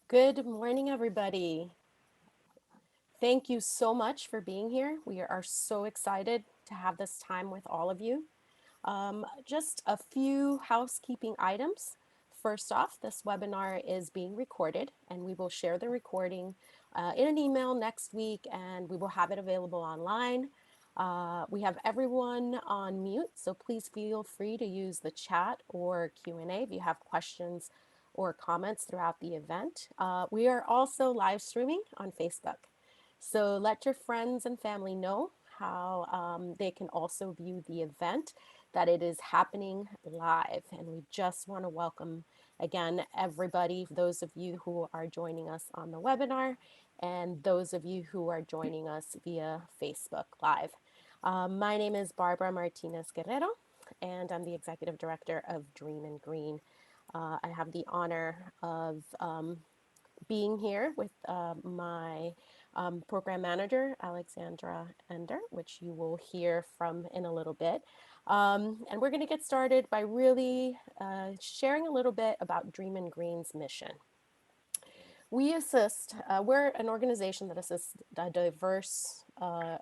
Good morning, everybody. Thank you so much for being here. We are so excited to have this time with all of you. Just a few housekeeping items. First off, this webinar is being recorded and we will share the recording in an email next week and we will have it available online. We have everyone on mute, so please feel free to use the chat or Q&A if you have questions or comments throughout the event. We are also live streaming on Facebook. So let your friends and family know how they can also view the event, that it is happening live. And we just want to welcome again everybody, those of you who are joining us on the webinar and those of you who are joining us via Facebook Live. My name is Barbara Martinez Guerrero, and I'm the Executive Director of Dream and Green. I have the honor of being here with my program manager, Alexandra Ender, which you will hear from in a little bit. And we're going to get started by really sharing a little bit about Dream and Green's mission. We assist, we're an organization that assists diverse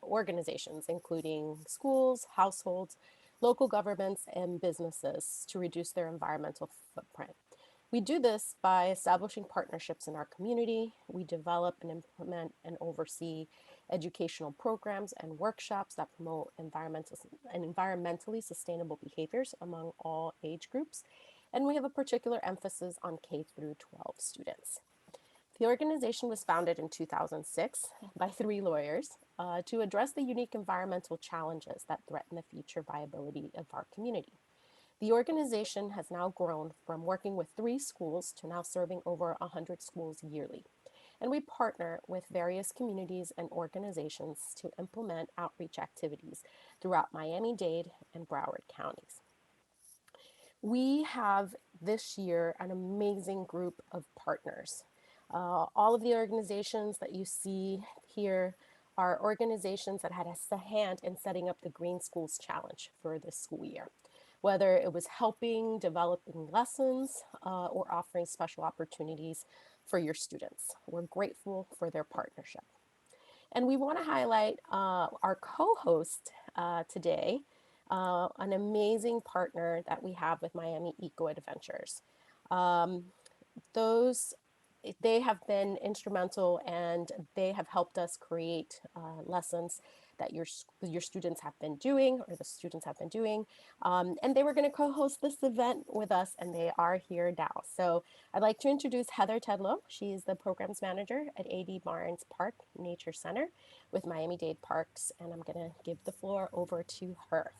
organizations, including schools, households, local governments, and businesses to reduce their environmental footprint. We do this by establishing partnerships in our community. We develop and implement and oversee educational programs and workshops that promote environmentally sustainable behaviors among all age groups. And we have a particular emphasis on K through 12 students. The organization was founded in 2006 by three lawyers to address the unique environmental challenges that threaten the future viability of our community. The organization has now grown from working with 3 schools to now serving over 100 schools yearly. And we partner with various communities and organizations to implement outreach activities throughout Miami-Dade and Broward counties. We have this year an amazing group of partners. All of the organizations that you see here are organizations that had a hand in setting up the Green Schools Challenge for this school year, whether it was helping developing lessons or offering special opportunities for your students. We're grateful for their partnership. And we want to highlight our co-host today, an amazing partner that we have with Miami Eco Adventures. They have been instrumental and they have helped us create lessons that your students have been doing, or the students have been doing. And they were going to co-host this event with us, and they are here now. So I'd like to introduce Heather Tedlow. She is the programs manager at A.D. Barnes Park Nature Center with Miami-Dade Parks, and I'm going to give the floor over to her.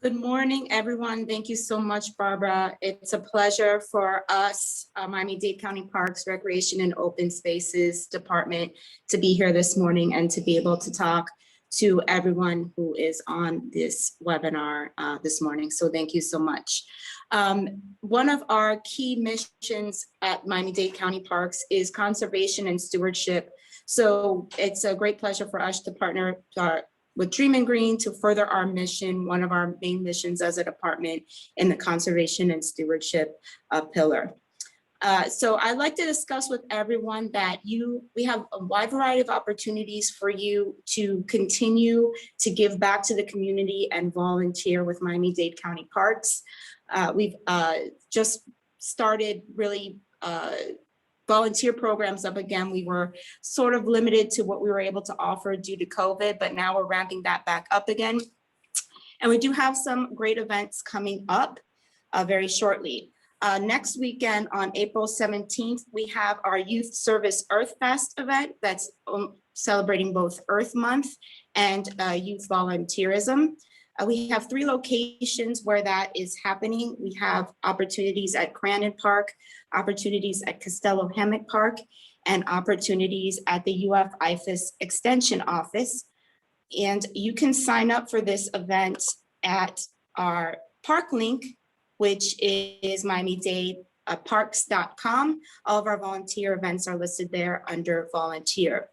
Good morning, everyone. Thank you so much, Barbara. It's a pleasure for us, Miami-Dade County Parks, Recreation and Open Spaces Department, to be here this morning and to be able to talk to everyone who is on this webinar this morning. So thank you so much. One of our key missions at Miami-Dade County Parks is conservation and stewardship. So it's a great pleasure for us to partner with Dream and Green to further our mission, one of our main missions as a department in the conservation and stewardship pillar. So I'd like to discuss with everyone that we have a wide variety of opportunities for you to continue to give back to the community and volunteer with Miami-Dade County Parks. We've just started really volunteer programs up again. We were sort of limited to what we were able to offer due to COVID, but now we're ramping that back up again. And we do have some great events coming up very shortly. Next weekend on April 17th, we have our Youth Service Earth Fest event that's celebrating both Earth Month and youth volunteerism. We have 3 locations where that is happening. We have opportunities at Crandon Park, opportunities at Costello Hammock Park, and opportunities at the UF IFAS Extension Office. And you can sign up for this event at our park link, which is miamidadeparks.com. All of our volunteer events are listed there under volunteer.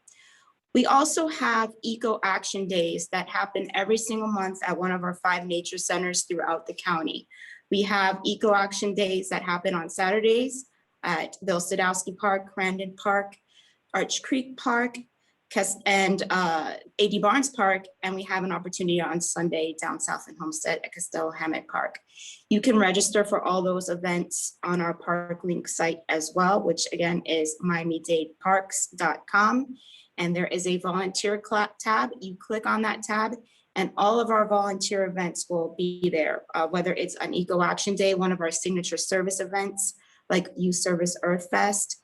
We also have Eco Action Days that happen every single month at one of our 5 nature centers throughout the county. We have Eco Action Days that happen on Saturdays, at Bill Sadowski Park, Crandon Park, Arch Creek Park, and A.D. Barnes Park, and we have an opportunity on Sunday down south in Homestead at Costello Hammock Park. You can register for all those events on our Park Link site as well, which again is miami-dadeparks.com. And there is a volunteer tab. You click on that tab and all of our volunteer events will be there, whether it's an Eco Action Day, one of our signature service events, like Youth Service Earth Fest.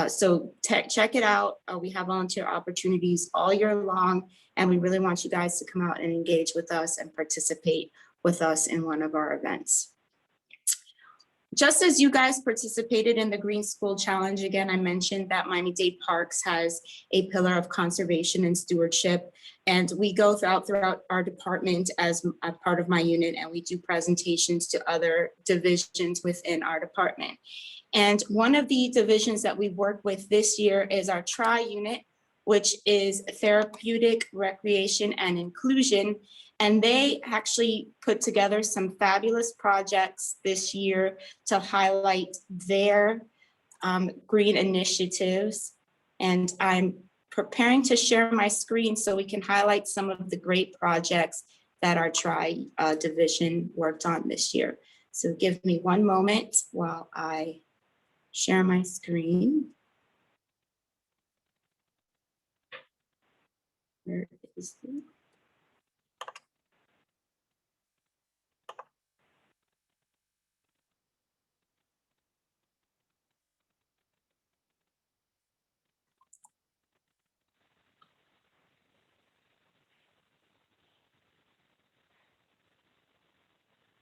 So check it out. We have volunteer opportunities all year long, and we really want you guys to come out and engage with us and participate with us in one of our events. Just as you guys participated in the Green School Challenge, again, I mentioned that Miami-Dade Parks has a pillar of conservation and stewardship, and we go throughout our department as a part of my unit, and we do presentations to other divisions within our department. And one of the divisions that we work with this year is our TRI unit, which is Therapeutic Recreation and Inclusion. And they actually put together some fabulous projects this year to highlight their green initiatives. And I'm preparing to share my screen so we can highlight some of the great projects that our TRI division worked on this year. So give me one moment while I share my screen. Where is it?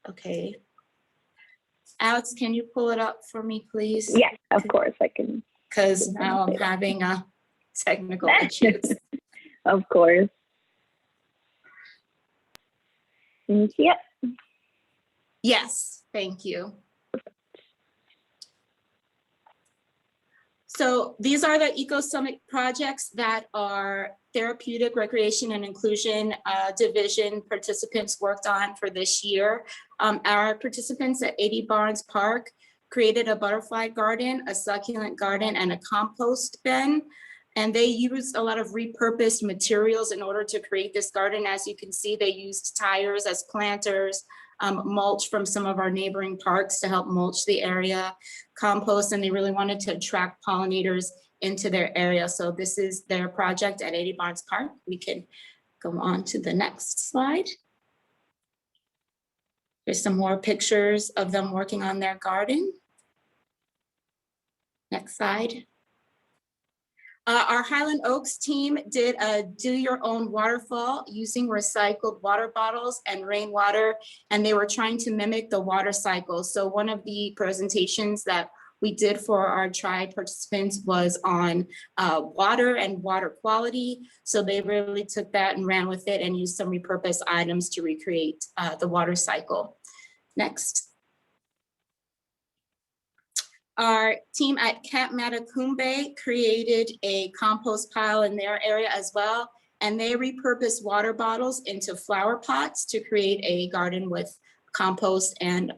Okay. Alex, can you pull it up for me, please? Yes, of course, I can. Because now I'm having technical issues. Of course. Yep. Yes, thank you. So these are the Eco Summit projects that our Therapeutic Recreation and Inclusion Division participants worked on for this year. Our participants at A.D. Barnes Park created a butterfly garden, a succulent garden, and a compost bin. And they used a lot of repurposed materials in order to create this garden. As you can see, they used tires as planters, mulch from some of our neighboring parks to help mulch the area, compost, and they really wanted to attract pollinators into their area. So this is their project at A.D. Barnes Park. We can go on to the next slide. There's some more pictures of them working on their garden. Next slide. Our Highland Oaks team did a do your own waterfall using recycled water bottles and rainwater, and they were trying to mimic the water cycle. So one of the presentations that we did for our TRI participants was on water and water quality. So they really took that and ran with it and used some repurposed items to recreate the water cycle. Next. Our team at Camp Matacumbe created a compost pile in their area as well, and they repurposed water bottles into flower pots to create a garden with compost, and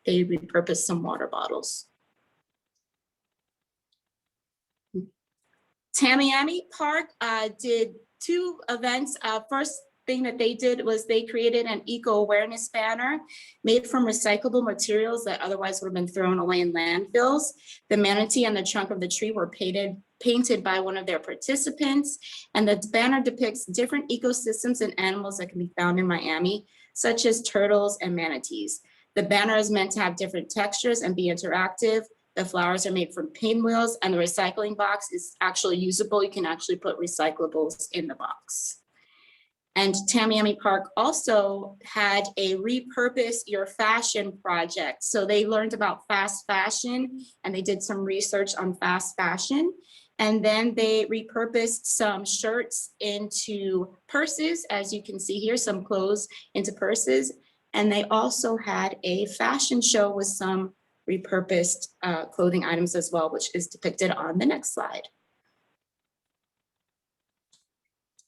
they repurposed some water bottles. Tamiami Park did two events. First thing that they did was they created an eco-awareness banner made from recyclable materials that otherwise would have been thrown away in landfills. The manatee and the trunk of the tree were painted by one of their participants, and the banner depicts different ecosystems and animals that can be found in Miami, such as turtles and manatees. The banner is meant to have different textures and be interactive. The flowers are made from pinwheels, and the recycling box is actually usable. You can actually put recyclables in the box. And Tamiami Park also had a repurpose your fashion project. So they learned about fast fashion and they did some research on fast fashion. And then they repurposed some shirts into purses, as you can see here, some clothes into purses. And they also had a fashion show with some repurposed clothing items as well, which is depicted on the next slide.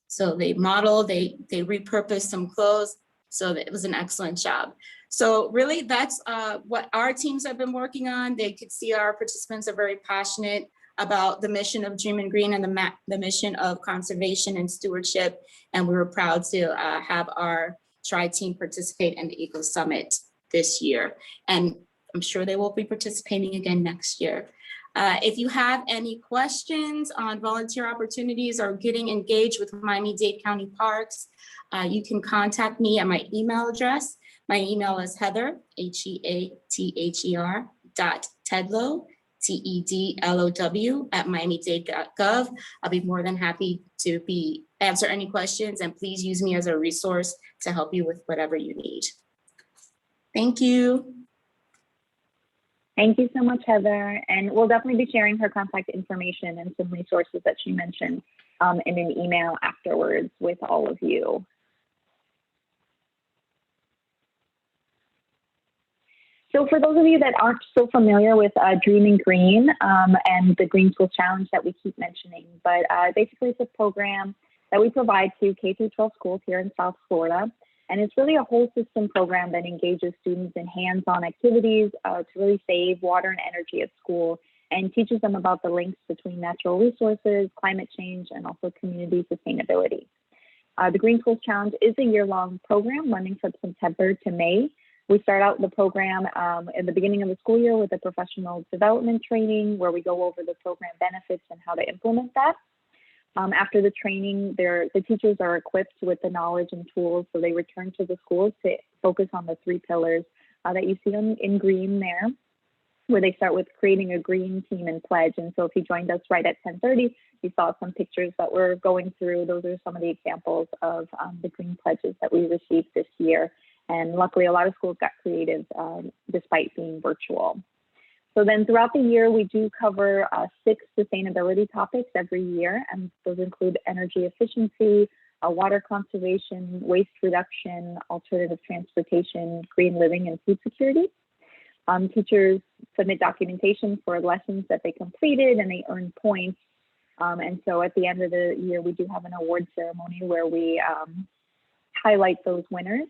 So they modeled, they repurposed some clothes, so that it was an excellent job. So really, that's what our teams have been working on. They could see our participants are very passionate about the mission of Dream and Green and the mission of conservation and stewardship. And we were proud to have our tri-team participate in the Eco Summit this year. And I'm sure they will be participating again next year. If you have any questions on volunteer opportunities or getting engaged with Miami-Dade County Parks, you can contact me at my email address. My email is Heather, HEATHER .Tedlow, TEDLOW @miamidade.gov. I'll be more than happy to answer any questions, and please use me as a resource to help you with whatever you need. Thank you. Thank you so much, Heather. And we'll definitely be sharing her contact information and some resources that she mentioned in an email afterwards with all of you. So for those of you that aren't so familiar with Dreaming Green and the Green Schools Challenge that we keep mentioning, but basically it's a program that we provide to K-12 schools here in South Florida. And it's really a whole system program that engages students in hands-on activities to really save water and energy at school and teaches them about the links between natural resources, climate change, and also community sustainability. The Green Schools Challenge is a year-long program running from September to May. We start out the program in the beginning of the school year with a professional development training where we go over the program benefits and how to implement that. After the training, the teachers are equipped with the knowledge and tools, so they return to the schools to focus on the 3 pillars that you see in green there, where they start with creating a green team and pledge. And so if you joined us right at 10:30, you saw some pictures that we're going through. Those are some of the examples of the green pledges that we received this year. And luckily, a lot of schools got creative despite being virtual. So then throughout the year, we do cover 6 sustainability topics every year, and those include energy efficiency, water conservation, waste reduction, alternative transportation, green living, and food security. Teachers submit documentation for lessons that they completed, and they earn points. And so at the end of the year, we do have an award ceremony where we highlight those winners.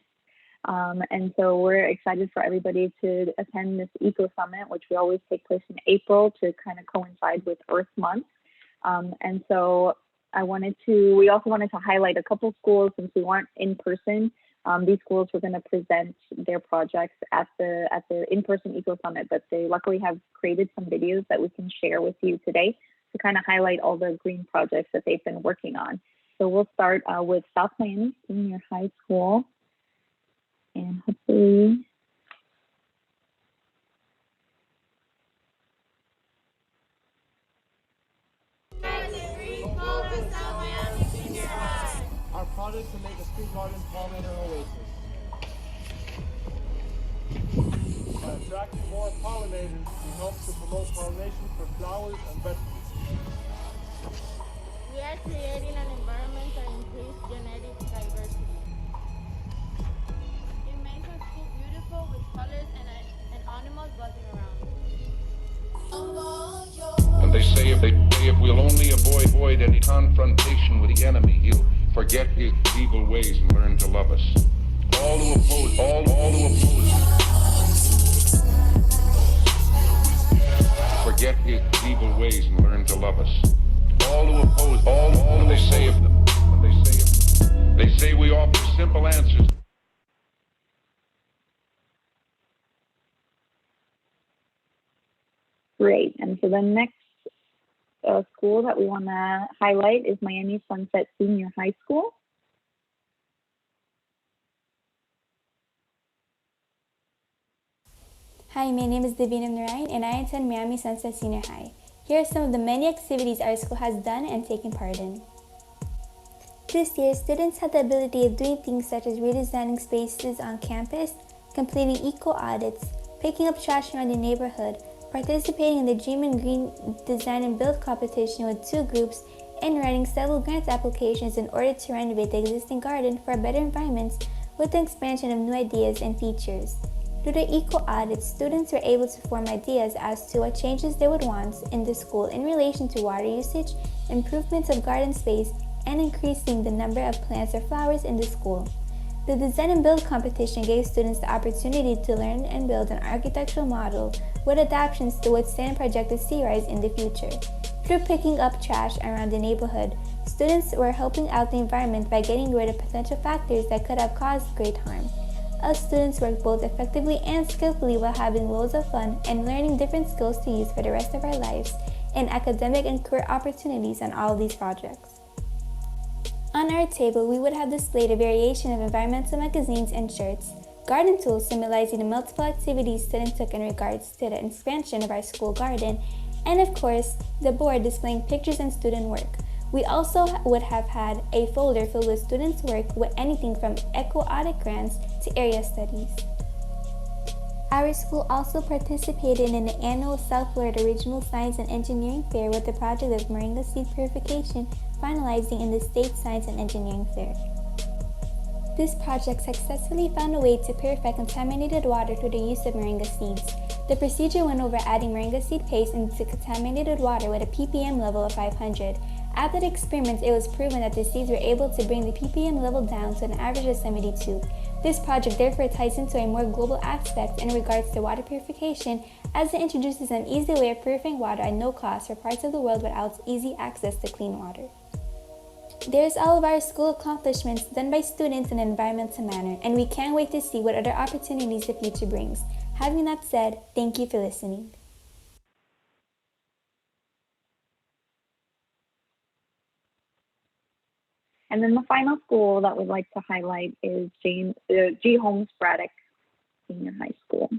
And so we're excited for everybody to attend this Eco Summit, which we always take place in April to kind of coincide with Earth Month. And so we also wanted to highlight a couple schools since we weren't in person. These schools were going to present their projects at the in-person Eco Summit, but they luckily have created some videos that we can share with you today to kind of highlight all the green projects that they've been working on. So we'll start with South Miami Senior High School. And hopefully, our project to make a street garden pollinator oasis. By attracting more pollinators, we help to promote pollination for flowers and vegetables. We are creating an environment that increases genetic diversity. It makes our school beautiful with colors and animals buzzing around. And they say if we'll only avoid any confrontation with the enemy, he'll forget his evil ways and learn to love us. All who oppose, all who oppose, forget his evil ways and learn to love us. All who oppose, all they say of them, they say we offer simple answers. great. And so the next school that we want to highlight is Miami Sunset Senior High School. Hi, my name is Davina Narayan and I attend Miami Sunset Senior High. Here are some of the many activities our school has done and taken part in. This year, students had the ability of doing things such as redesigning spaces on campus, completing eco-audits, picking up trash around the neighborhood, participating in the Dream and Green Design and Build competition with 2 groups, and writing several grant applications in order to renovate the existing garden for a better environment with the expansion of new ideas and features. Through the eco-audits, students were able to form ideas as to what changes they would want in the school in relation to water usage, improvements of garden space, and increasing the number of plants or flowers in the school. The design and build competition gave students the opportunity to learn and build an architectural model with adaptations to withstand projected sea rise in the future. Through picking up trash around the neighborhood, students were helping out the environment by getting rid of potential factors that could have caused great harm. Us students worked both effectively and skillfully while having loads of fun and learning different skills to use for the rest of our lives and academic and career opportunities on all of these projects. On our table, we would have displayed a variation of environmental magazines and shirts, garden tools symbolizing the multiple activities students took in regards to the expansion of our school garden, and of course, the board displaying pictures and student work. We also would have had a folder filled with students' work with anything from eco-audit grants to area studies. Our school also participated in the annual South Florida Regional Science and Engineering Fair with the project of moringa seed purification finalizing in the State Science and Engineering Fair. This project successfully found a way to purify contaminated water through the use of moringa seeds. The procedure went over adding moringa seed paste into contaminated water with a ppm level of 500. After the experiments, it was proven that the seeds were able to bring the ppm level down to an average of 72. This project therefore ties into a more global aspect in regards to water purification, as it introduces an easy way of purifying water at no cost for parts of the world without easy access to clean water. There's all of our school accomplishments done by students in an environmental manner, and we can't wait to see what other opportunities the future brings. Having that said, thank you for listening. And then the final school that we'd like to highlight is G. Holmes Braddock Senior High School.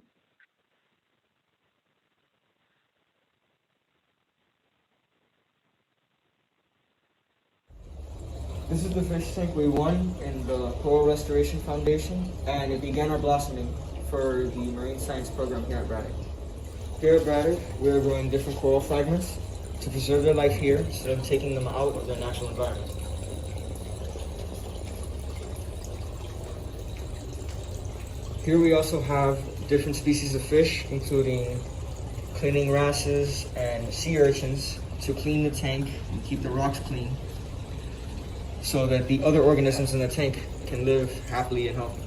This is the fish tank we won in the Coral Restoration Foundation, and it began our blossoming for the marine science program here at Braddock. Here at Braddock, we're growing different coral fragments to preserve their life here instead of taking them out of their natural environment. Here we also have different species of fish, including cleaning wrasses and sea urchins to clean the tank and keep the rocks clean, so that the other organisms in the tank can live happily and healthy.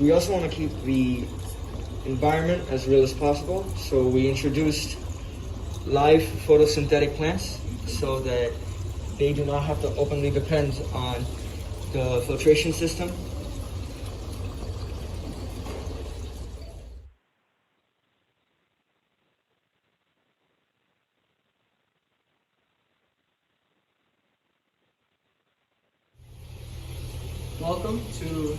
We also want to keep the environment as real as possible, so we introduced live photosynthetic plants so that they do not have to openly depend on the filtration system. Welcome to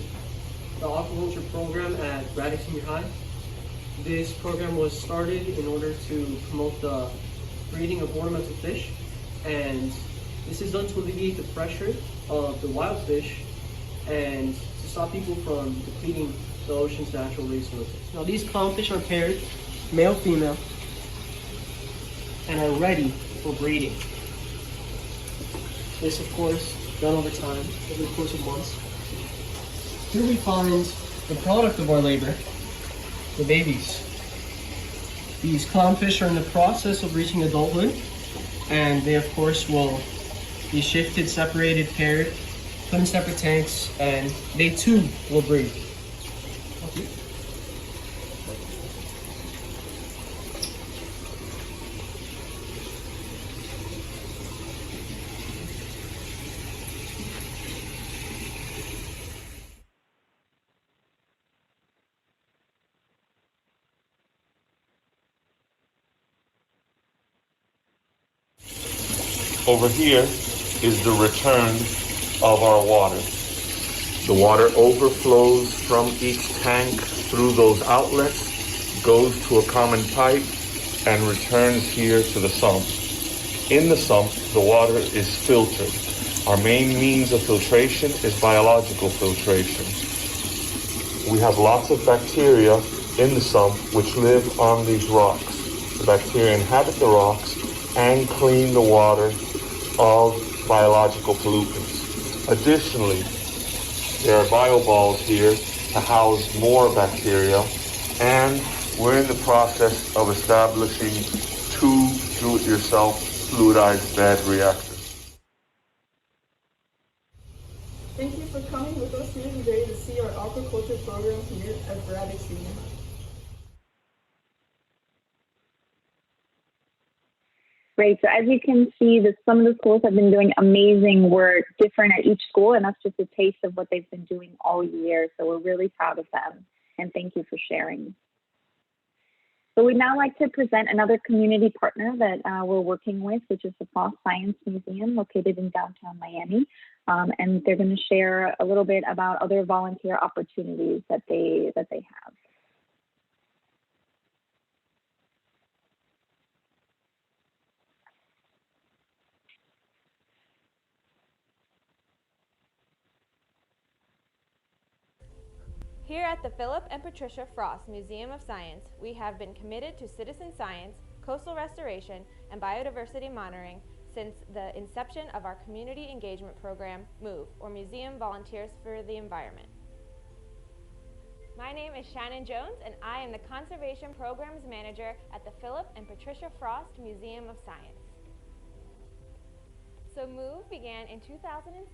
the aquaculture program at Braddock Senior High. This program was started in order to promote the breeding of ornamental fish, and this is done to alleviate the pressure of the wild fish and to stop people from depleting the ocean's natural resources. Now these clownfish are paired, male-female, and are ready for breeding. This, of course, done over time, over the course of months. Here we find the product of our labor, the babies. These clownfish are in the process of reaching adulthood, and they, of course, will be shifted, separated, paired, put in separate tanks, and they too will breed. Okay. Over here is the return of our water. The water overflows from each tank through those outlets, goes to a common pipe, and returns here to the sump. In the sump, the water is filtered. Our main means of filtration is biological filtration. We have lots of bacteria in the sump which live on these rocks. The bacteria inhabit the rocks and clean the water of biological pollutants. Additionally, there are bioballs here to house more bacteria, and we're in the process of establishing 2 do-it-yourself fluidized bed reactors. for coming with us here today to see our aquaculture program here at Braddock Senior High. Great. So as you can see, some of the schools have been doing amazing work, different at each school, and that's just a taste of what they've been doing all year. So we're really proud of them, and thank you for sharing. So we'd now like to present another community partner that we're working with, which is the Frost Science Museum located in downtown Miami. And they're going to share a little bit about other volunteer opportunities that they have. Here at the Philip and Patricia Frost Museum of Science, we have been committed to citizen science, coastal restoration, and biodiversity monitoring since the inception of our community engagement program, MOVE, or Museum Volunteers for the Environment. My name is Shannon Jones, and I am the Conservation Programs Manager at the Philip and Patricia Frost Museum of Science. So MOVE began in 2007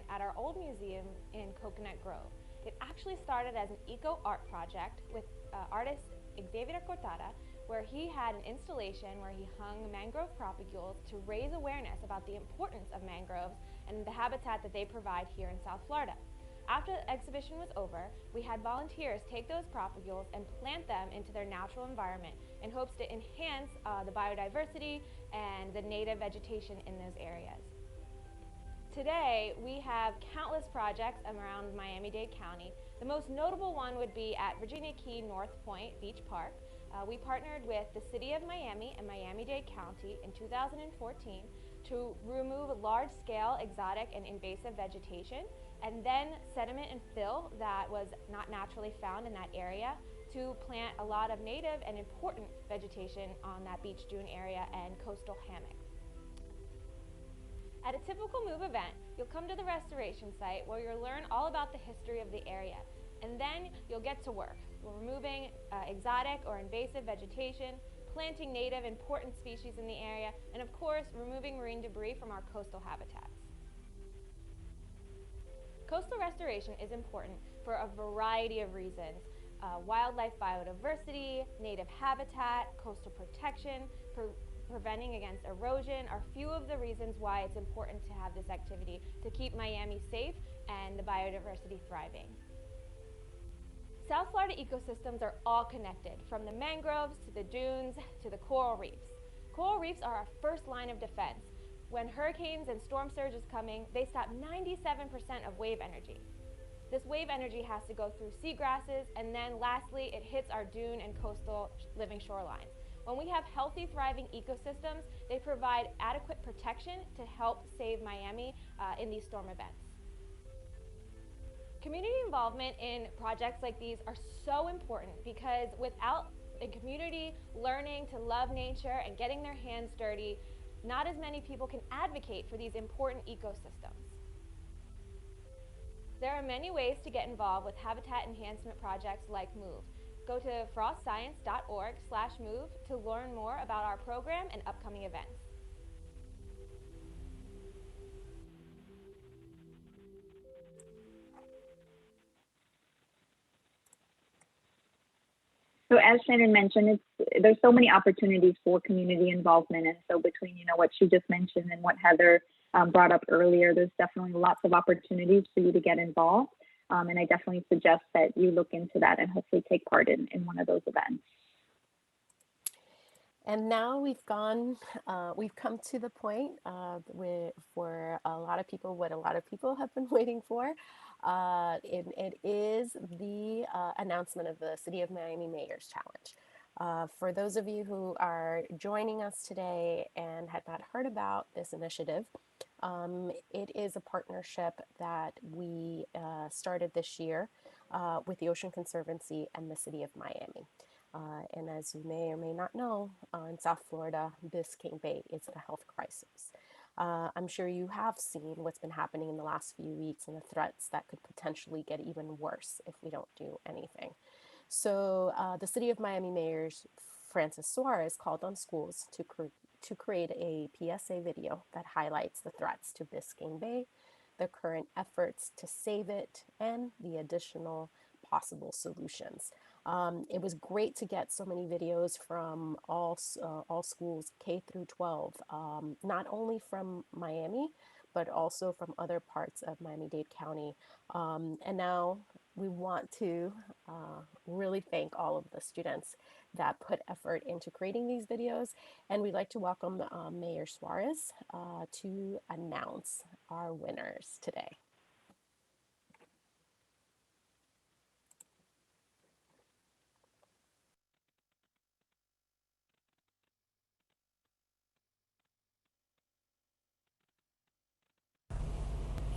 at our old museum in Coconut Grove. It actually started as an eco-art project with artist Xavier Cortada, where he had an installation where he hung mangrove propagules to raise awareness about the importance of mangroves and the habitat that they provide here in South Florida. After the exhibition was over, we had volunteers take those propagules and plant them into their natural environment in hopes to enhance the biodiversity and the native vegetation in those areas. Today, we have countless projects around Miami-Dade County. The most notable one would be at Virginia Key North Point Beach Park. We partnered with the City of Miami and Miami-Dade County in 2014 to remove large-scale exotic and invasive vegetation and then sediment and fill that was not naturally found in that area to plant a lot of native and important vegetation on that beach dune area and coastal hammock. At a typical MOVE event, you'll come to the restoration site where you'll learn all about the history of the area, and then you'll get to work. We're removing exotic or invasive vegetation, planting native important species in the area, and of course, removing marine debris from our coastal habitats. Coastal restoration is important for a variety of reasons. Wildlife biodiversity, native habitat, coastal protection, preventing against erosion are few of the reasons why it's important to have this activity to keep Miami safe and the biodiversity thriving. South Florida ecosystems are all connected, from the mangroves to the dunes to the coral reefs. Coral reefs are our first line of defense. When hurricanes and storm surge is coming, they stop 97% of wave energy. This wave energy has to go through seagrasses, and then lastly, it hits our dune and coastal living shorelines. When we have healthy, thriving ecosystems, they provide adequate protection to help save Miami in these storm events. Community involvement in projects like these are so important because without the community learning to love nature and getting their hands dirty, not as many people can advocate for these important ecosystems. There are many ways to get involved with habitat enhancement projects like MOVE. Go to frostscience.org/move to learn more about our program and upcoming events. So as Shannon mentioned, there's so many opportunities for community involvement. And so between, what she just mentioned and what Heather brought up earlier, there's definitely lots of opportunities for you to get involved. And I definitely suggest that you look into that and hopefully take part in one of those events. And now we've come to the point for a lot of people, what a lot of people have been waiting for. It is the announcement of the City of Miami Mayor's Challenge. For those of you who are joining us today and had not heard about this initiative, it is a partnership that we started this year with the Ocean Conservancy and the City of Miami. And as you may or may not know, in South Florida, Biscayne Bay is in a health crisis. I'm sure you have seen what's been happening in the last few weeks and the threats that could potentially get even worse if we don't do anything. So the City of Miami Mayor Francis Suarez called on schools to create a PSA video that highlights the threats to Biscayne Bay, the current efforts to save it, and the additional possible solutions. It was great to get so many videos from all schools K through 12, not only from Miami, but also from other parts of Miami-Dade County. And now we want to really thank all of the students that put effort into creating these videos. And we'd like to welcome Mayor Suarez to announce our winners today.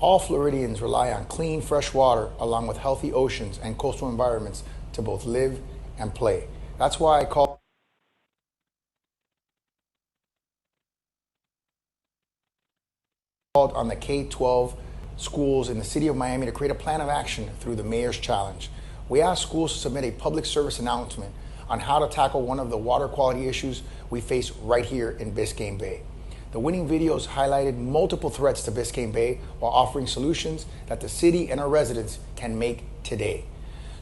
All Floridians rely on clean, fresh water along with healthy oceans and coastal environments to both live and play. That's why I called on the K-12 schools in the city of Miami to create a plan of action through the Mayor's Challenge. We asked schools to submit a public service announcement on how to tackle one of the water quality issues we face right here in Biscayne Bay. The winning videos highlighted multiple threats to Biscayne Bay while offering solutions that the city and our residents can make today.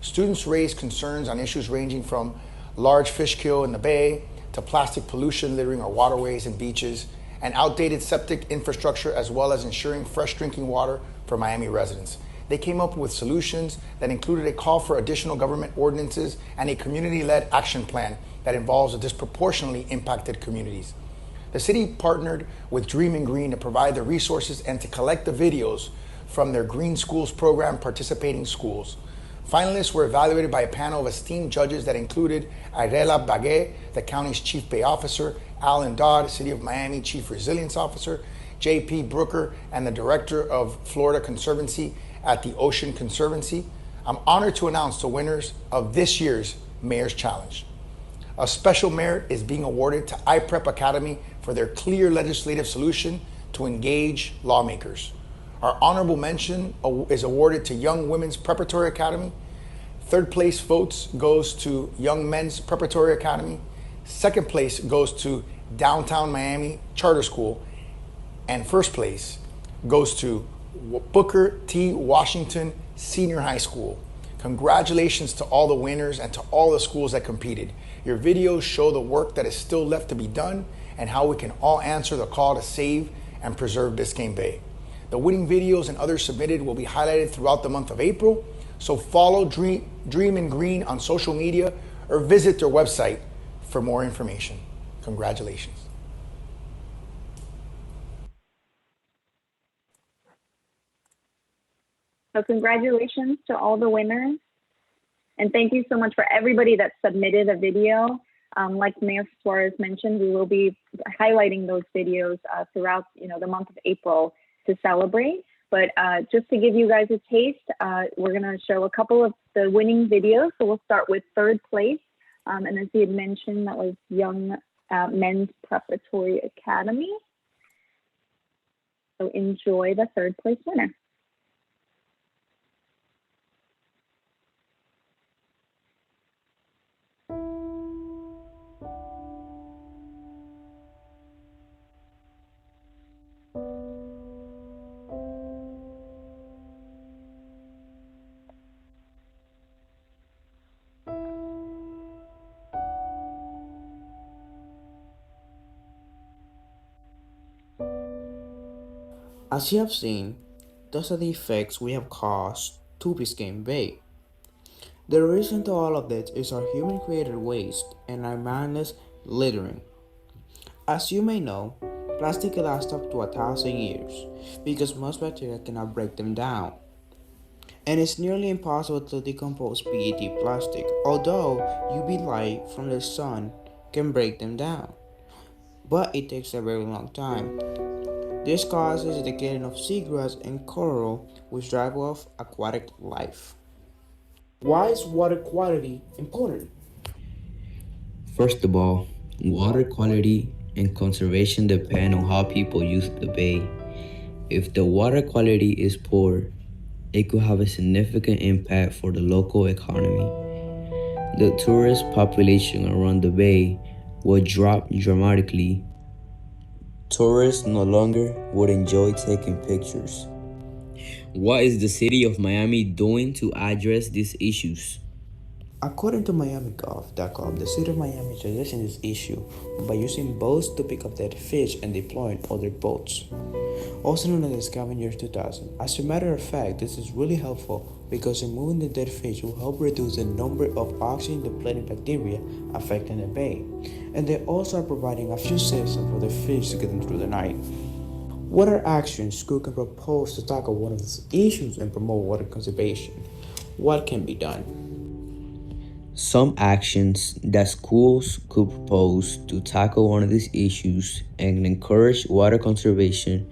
Students raised concerns on issues ranging from large fish kill in the bay to plastic pollution littering our waterways and beaches, and outdated septic infrastructure, as well as ensuring fresh drinking water for Miami residents. They came up with solutions that included a call for additional government ordinances and a community-led action plan that involves the disproportionately impacted communities. The city partnered with Dream & Green to provide the resources and to collect the videos from their Green Schools program participating schools. Finalists were evaluated by a panel of esteemed judges that included Irela Bagué, the county's Chief Bay Officer, Alan Dodd, City of Miami Chief Resilience Officer, J.P. Brooker, and the Director of Florida Conservancy at the Ocean Conservancy. I'm honored to announce the winners of this year's Mayor's Challenge. A special merit is being awarded to iPrep Academy for their clear legislative solution to engage lawmakers. Our honorable mention is awarded to Young Women's Preparatory Academy. Third place votes goes to Young Men's Preparatory Academy. Second place goes to Downtown Miami Charter School. And first place goes to Booker T. Washington Senior High School. Congratulations to all the winners and to all the schools that competed. Your videos show the work that is still left to be done and how we can all answer the call to save and preserve Biscayne Bay. The winning videos and others submitted will be highlighted throughout the month of April, so follow Dream & Green on social media or visit their website for more information. Congratulations. So congratulations to all the winners. And thank you so much for everybody that submitted a video. Like Mayor Suarez mentioned, we will be highlighting those videos throughout the month of April to celebrate. But just to give you guys a taste, we're going to show a couple of the winning videos. So we'll start with third place. And as he had mentioned, that was Young Men's Preparatory Academy. So enjoy the third place winner. As you have seen, those are the effects we have caused to Biscayne Bay. The reason to all of this is our human-created waste and our mindless littering. As you may know, plastic can last up to 1,000 years because most bacteria cannot break them down. And it's nearly impossible to decompose PET plastic, although UV light from the sun can break them down. But it takes a very long time. This causes the killing of seagrass and coral, which drive off aquatic life. Why is water quality important? First of all, water quality and conservation depend on how people use the bay. If the water quality is poor, it could have a significant impact for the local economy. The tourist population around the bay will drop dramatically. Tourists no longer would enjoy taking pictures, What is the city of Miami doing to address these issues? According to MiamiGov.com, the city of Miami is addressing this issue by using boats to pick up dead fish and deploying other boats, also known as the Scavenger 2000. As a matter of fact, this is really helpful because removing the dead fish will help reduce the number of oxygen-depleting bacteria affecting the bay, and they also are providing a few systems for the fish to get them through the night. What are actions schools can propose to tackle one of these issues and promote water conservation? What can be done? Some actions that schools could propose to tackle one of these issues and encourage water conservation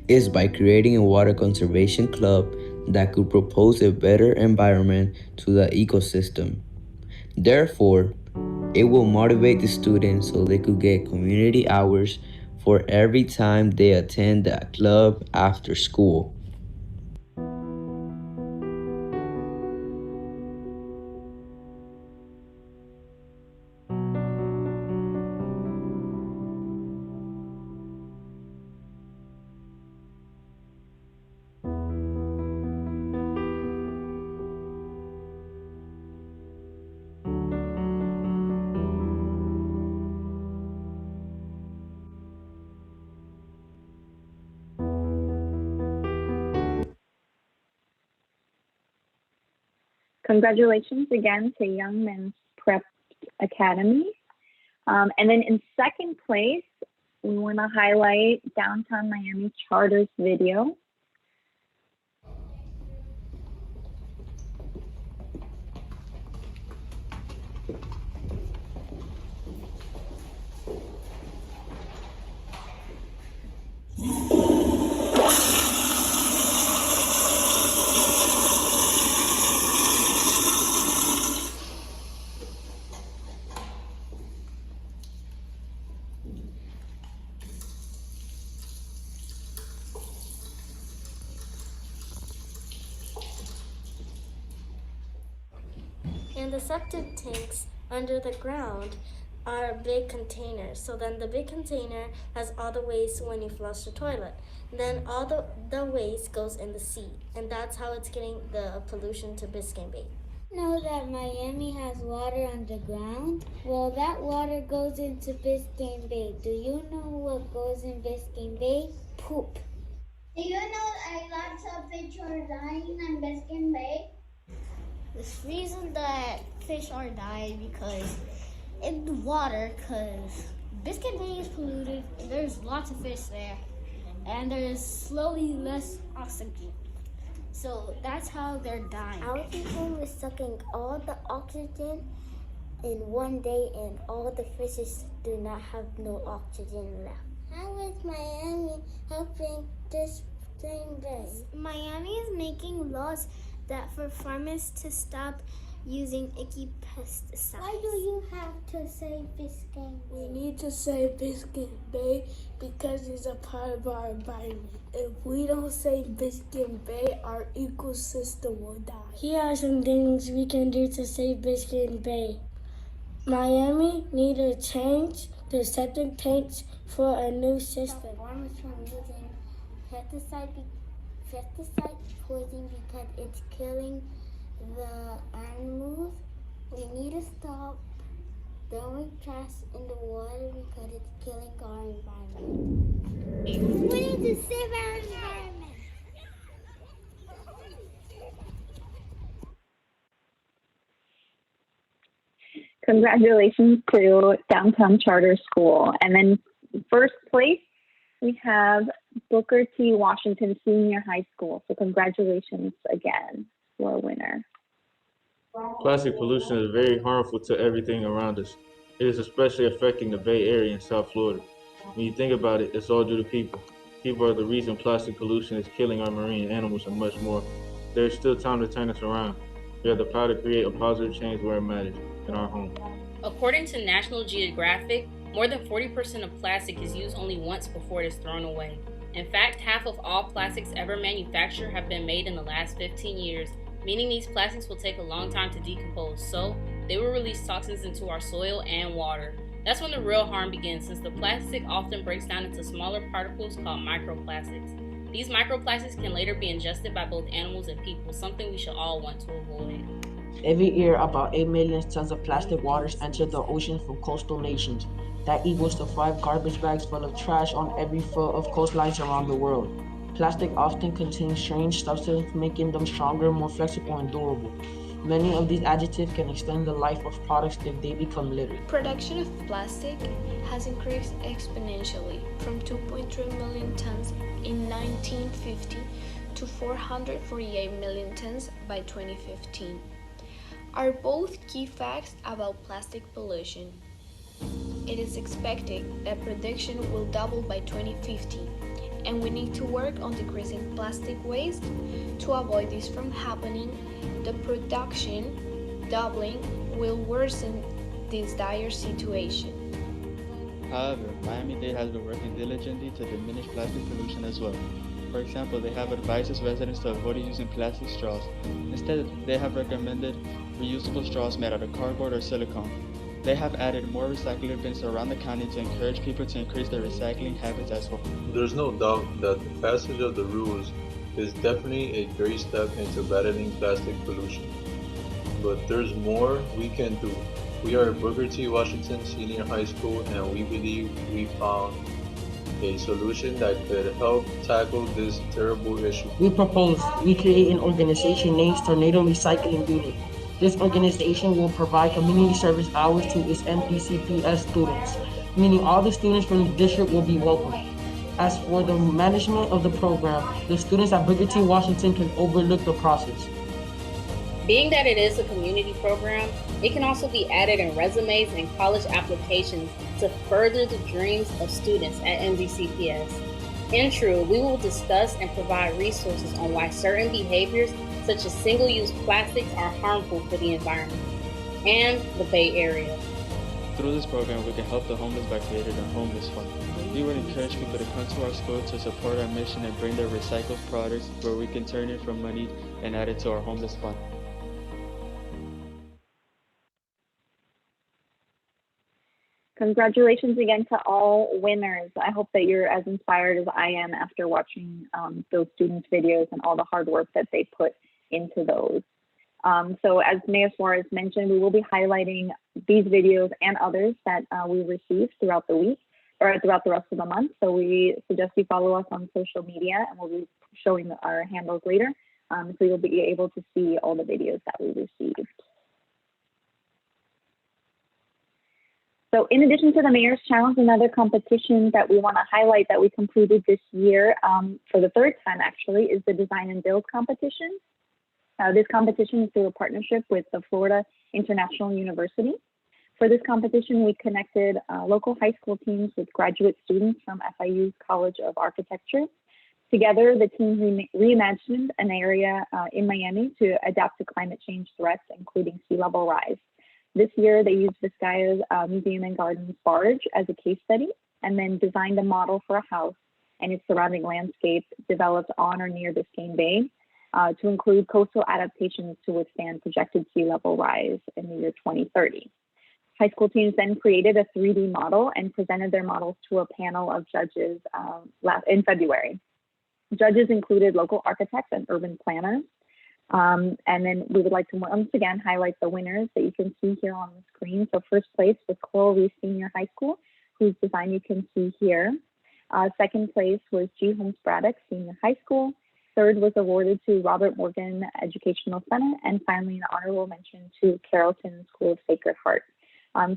is by creating a water conservation club that could propose a better environment to the ecosystem. Therefore, it will motivate the students so they could get community hours for every time they attend that club after school. Congratulations again to Young Men's Prep Academy. And then in second place, we want to highlight Downtown Miami Charter's video. And the septic tanks under the ground are big containers. So then the big container has all the waste when you flush the toilet. Then all the waste goes in the sea. And that's how it's getting the pollution to Biscayne Bay. Know that Miami has water underground? Well, that water goes into Biscayne Bay. Do you know what goes in Biscayne Bay? Poop. Do you know that lots of fish are dying in Biscayne Bay? The reason that fish are dying because in the water, because Biscayne Bay is polluted, and there's lots of fish there, and there's slowly less oxygen. So that's how they're dying. Our people is sucking all the oxygen in one day, and all the fishes do not have no oxygen left. How is Miami helping this Biscayne Bay? Miami is making laws that for farmers to stop using icky pesticides. Why do you have to say Biscayne Bay? We need to say Biscayne Bay because it's a part of our environment. If we don't say Biscayne Bay, our ecosystem will die. Here are some things we can do to save Biscayne Bay. Miami need to change the septic tanks for a new system. Farmers from using pesticide poison because it's killing the animals. We need to stop throwing trash in the water because it's killing our environment. We need to save our environment. Congratulations to Downtown Charter School. And then first place, we have Booker T. Washington Senior High School. So congratulations again to our winner. Plastic pollution is very harmful to everything around us. It is especially affecting the Bay Area in South Florida. When you think about it, it's all due to people. People are the reason plastic pollution is killing our marine animals and much more. There is still time to turn this around. We have the power to create a positive change where it matters, in our home. According to National Geographic, more than 40% of plastic is used only once before it is thrown away. In fact, half of all plastics ever manufactured have been made in the last 15 years, meaning these plastics will take a long time to decompose, so they will release toxins into our soil and water. That's when the real harm begins, since the plastic often breaks down into smaller particles called microplastics. These microplastics can later be ingested by both animals and people, something we should all want to avoid. Every year, about 8 million tons of plastic waters enter the ocean from coastal nations. That equals to 5 garbage bags full of trash on every foot of coastlines around the world. Plastic often contains strange substances, making them stronger, more flexible, and durable. Many of these additive can extend the life of products if they become litter. Production of plastic has increased exponentially from 2.3 million tons in 1950 to 448 million tons by 2015. Are both key facts about plastic pollution. It is expected that production will double by 2050, and we need to work on decreasing plastic waste. To avoid this from happening, the production doubling will worsen this dire situation. However, Miami-Dade has been working diligently to diminish plastic pollution as well. For example, they have advised its residents to avoid using plastic straws. Instead, they have recommended reusable straws made out of cardboard or silicone. They have added more recycling bins around the county to encourage people to increase their recycling habits as well. There's no doubt that the passage of the rules is definitely a great step into battling plastic pollution. But there's more we can do. We are Booker T. Washington Senior High School, and we believe we found a solution that could help tackle this terrible issue. We propose we create an organization named Tornado Recycling Unit. This organization will provide community service hours to its MDCPS students, meaning all the students from the district will be welcome. As for the management of the program, the students at Booker T. Washington can overlook the process. Being that it is a community program, it can also be added in resumes and college applications to further the dreams of students at MDCPS. In true, we will discuss and provide resources on why certain behaviors such as single-use plastics are harmful for the environment and the Bay Area. Through this program, we can help the homeless by creating a homeless fund. We would encourage people to come to our school to support our mission and bring their recycled products where we can turn it from money and add it to our homeless fund. Congratulations again to all winners. I hope that you're as inspired as I am after watching those students' videos and all the hard work that they put into those. So as Mayor Suarez mentioned, we will be highlighting these videos and others that we received throughout the week or throughout the rest of the month. So we suggest you follow us on social media, and we'll be showing our handles later. So you'll be able to see all the videos that we received. So in addition to the Mayor's Challenge, another competition that we want to highlight that we completed this year for the third time actually is the Design and Build competition. This competition is through a partnership with the Florida International University. For this competition, we connected local high school teams with graduate students from FIU's College of Architecture. Together, the team reimagined an area in Miami to adapt to climate change threats, including sea level rise. This year, they used Vizcaya's Museum and Gardens barge as a case study, and then designed a model for a house and its surrounding landscape developed on or near Biscayne Bay to include coastal adaptations to withstand projected sea level rise in the year 2030. High school teams then created a 3D model and presented their models to a panel of judges in February. Judges included local architects and urban planners. And then we would like to once again highlight the winners that you can see here on the screen. So first place was Coral Reef Senior High School, whose design you can see here. Second place was G. Holmes Braddock Senior High School. Third was awarded to Robert Morgan Educational Center. And finally, an honorable mention to Carrollton School of Sacred Heart.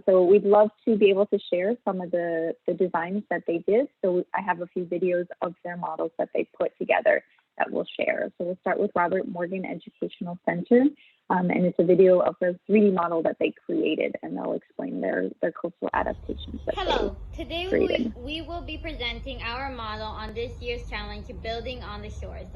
So we'd love to be able to share some of the designs that they did. So I have a few videos of their models that they put together that we'll share. So we'll start with Robert Morgan Educational Center, and it's a video of the 3D model that they created, and they'll explain their coastal adaptations that Hello, they today created. we will be presenting our model on this year's challenge, Building on the Shores.